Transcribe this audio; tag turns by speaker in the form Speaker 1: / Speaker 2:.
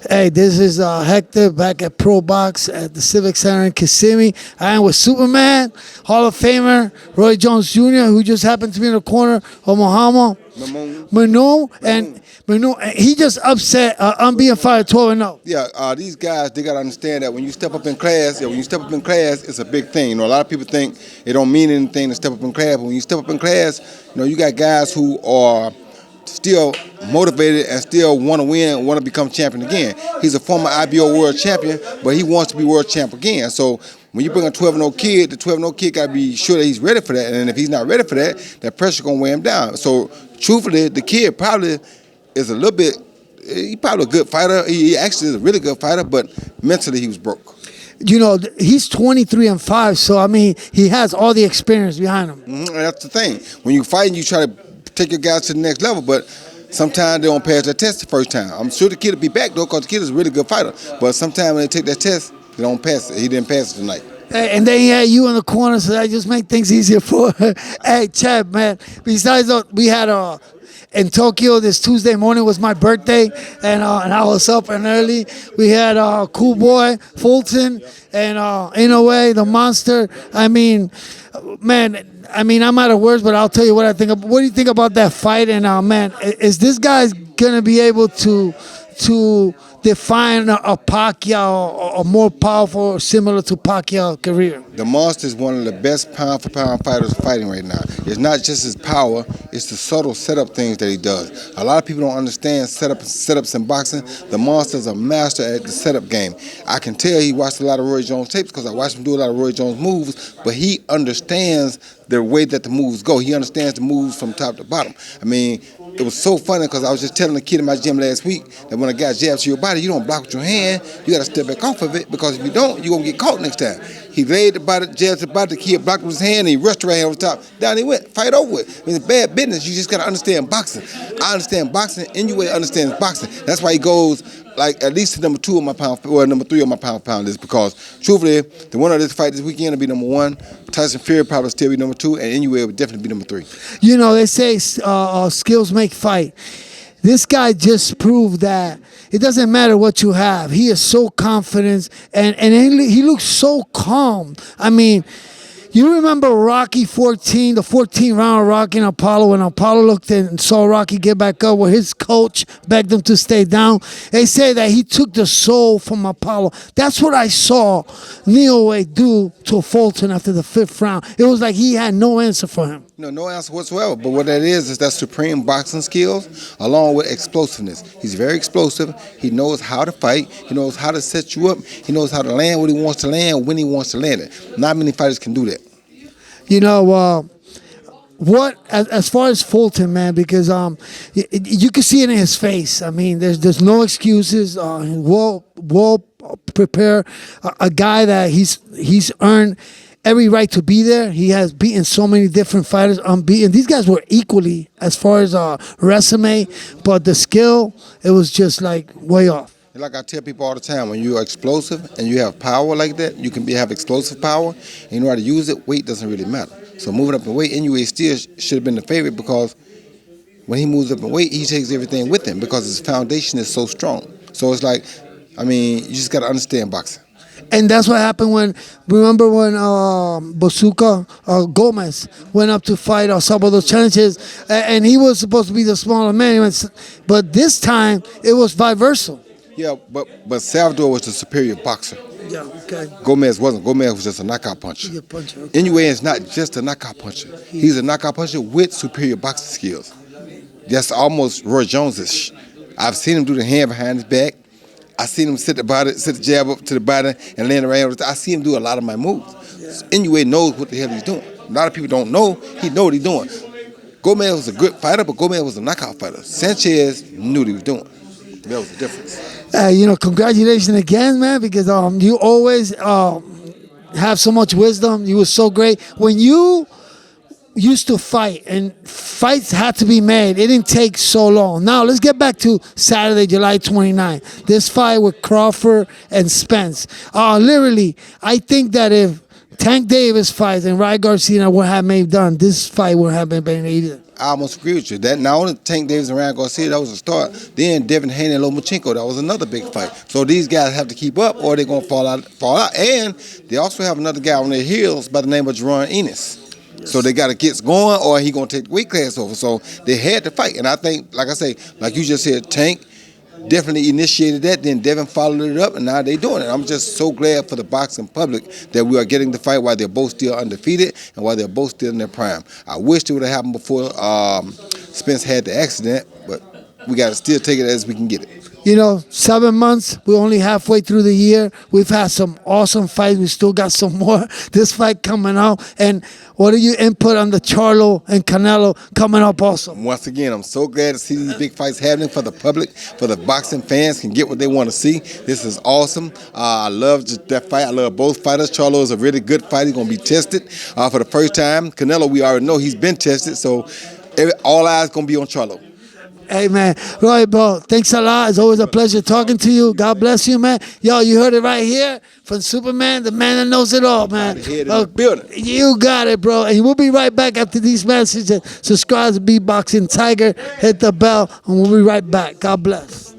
Speaker 1: Hey, this is Hector back at ProBox at the Civic Center in Kissimmee. I am with Superman, Hall of Famer, Roy Jones Jr., who just happened to be in the corner of Muhammad Manu, and he just upset I'm being fired 12-0.
Speaker 2: Yeah, these guys, they got to understand that when you step up in class, it's a big thing. You know, a lot of people think it don't mean anything to step up in class, but when you step up in class, you know, you got guys who are still motivated and still want to win, want to become champion again. He's a former IBO world champion, but he wants to be world champ again. So when you bring a 12-0 kid, the 12-0 kid got to be sure that he's ready for that. And if he's not ready for that, that pressure going to weigh him down. So truthfully, the kid probably is a little bit, he's probably a good fighter. He actually is a really good fighter, but mentally he was broke.
Speaker 1: You know, he's 23-5, so I mean, he has all the experience behind him.
Speaker 2: And that's the thing. When you fight, you try to take your guys to the next level, but sometimes they don't pass that test the first time. I'm sure the kid will be back though, because the kid is a really good fighter. But sometimes when they take that test, they don't pass it. He didn't pass it tonight.
Speaker 1: And then he had you in the corner, so that just make things easier for her. Hey, Chad, man. Besides, we had in Tokyo this Tuesday morning was my birthday, and I was up and early. We had Cool Boy, Fulton, and Inoue, the monster. I mean, man. I mean, I'm out of words, but I'll tell you what I think. What do you think about that fight? And man, is this guy gonna be able to define a Pacquiao, a more powerful, similar to Pacquiao career?
Speaker 2: The Monster is one of the best pound-for-pound fighters fighting right now. It's not just his power, it's the subtle setup things that he does. A lot of people don't understand setups in boxing. The Monster is a master at the setup game. I can tell he watched a lot of Roy Jones tapes because I watched him do a lot of Roy Jones moves, but he understands the way that the moves go. He understands the moves from top to bottom. I mean, it was so funny because I was just telling a kid in my gym last week that when a guy jabs to your body, you don't block with your hand. You got to step back off of it, because if you don't, you're going to get caught next time. He laid the body, jabs the body, the kid blocked with his hand, and he rushed the right hand over the top. Down he went. Fight over it. I mean, it's bad business. You just got to understand boxing. I understand boxing. Inoue understands boxing. That's why he goes like at least to number 2 on my pound, or number 3 on my pound list, because truthfully, the winner of this fight this weekend will be number 1. Tyson Fury probably still be number 2, and Inoue would definitely be number 3.
Speaker 1: You know, they say skills make fight. This guy just proved that it doesn't matter what you have. He is so confident, and he looks so calm. I mean, you remember Rocky 14, the 14th round of Rocky and Apollo, when Apollo looked and saw Rocky get back up, where his coach begged him to stay down. They say that he took the soul from Apollo. That's what I saw Naoya do to Fulton after the 5th round. It was like he had no answer for him.
Speaker 2: No answer whatsoever. But what that is that supreme boxing skills along with explosiveness. He's very explosive. He knows how to fight. He knows how to set you up. He knows how to land what he wants to land when he wants to land it. Not many fighters can do that.
Speaker 1: You know, what as far as Fulton, man, because you can see it in his face. I mean, there's no excuses. Well prepared. A guy that he's earned every right to be there. He has beaten so many different fighters, unbeaten. These guys were equally as far as resume, but the skill, it was just like way off.
Speaker 2: Like I tell people all the time, when you're explosive and you have power like that, you can have explosive power, and you know how to use it, weight doesn't really matter. So moving up in weight, Inoue still should have been the favorite, because when he moves up in weight, he takes everything with him because his foundation is so strong. So it's like, I mean, you just got to understand boxing.
Speaker 1: And that's what happened remember when Bazooka Gomez went up to fight some of those challenges, and he was supposed to be the smaller man, but this time it was vice versa.
Speaker 2: Yeah, but Salvador was the superior boxer.
Speaker 1: Yeah, okay.
Speaker 2: Gomez wasn't. Gomez was just a knockout puncher.
Speaker 1: Okay.
Speaker 2: Inoue is not just a knockout puncher. He's a knockout puncher with superior boxing skills. That's almost Roy Jones-ish. I've seen him do the hand behind his back. I seen him sit the jab up to the body and land around. I see him do a lot of my moves. Yeah. Inoue knows what the hell he's doing. A lot of people don't know. He knows what he's doing. Gomez was a good fighter, but Gomez was a knockout fighter. Sanchez knew what he was doing. That was the difference.
Speaker 1: You know, congratulations again, man, because you always have so much wisdom. You were so great. When you used to fight, and fights had to be made, it didn't take so long. Now, let's get back to Saturday, July 29th. This fight with Crawford and Spence. Literally, I think that if Tank Davis fight and Ryan Garcia would have maybe done. This fight would have been either.
Speaker 2: I almost agree with you. That not only Tank Davis and Ryan Garcia, that was a start. Then Devin Haney and Lomachenko, that was another big fight. So these guys have to keep up, or they're gonna fall out. And they also have another guy on their heels by the name of Jerron Ennis. So they got to get going, or he gonna take the weight class over. So they had to fight, and I think, like I say, like you just said, Tank definitely initiated that. Then Devin followed it up, and now they doing it. I'm just so glad for the boxing public that we are getting the fight while they're both still undefeated and while they're both still in their prime. I wish it would have happened before Spence had the accident, but we got to still take it as we can get it.
Speaker 1: You know, 7 months, we're only halfway through the year. We've had some awesome fights. We still got some more. This fight coming out. And what are your input on the Charlo and Canelo coming up also?
Speaker 2: Once again, I'm so glad to see these big fights happening for the public, for the boxing fans can get what they want to see. This is awesome. I love that fight. I love both fighters. Charlo is a really good fight. He's going to be tested for the first time. Canelo, we already know he's been tested, so all eyes going to be on Charlo.
Speaker 1: Hey, man. Roy, bro, thanks a lot. It's always a pleasure talking to you. God bless you, man. Yo, you heard it right here from Superman, the man that knows it all, man.
Speaker 2: Building.
Speaker 1: You got it, bro. And we'll be right back after these messages. Subscribe to BeastBoxingTiger. Hit the bell, and we'll be right back. God bless.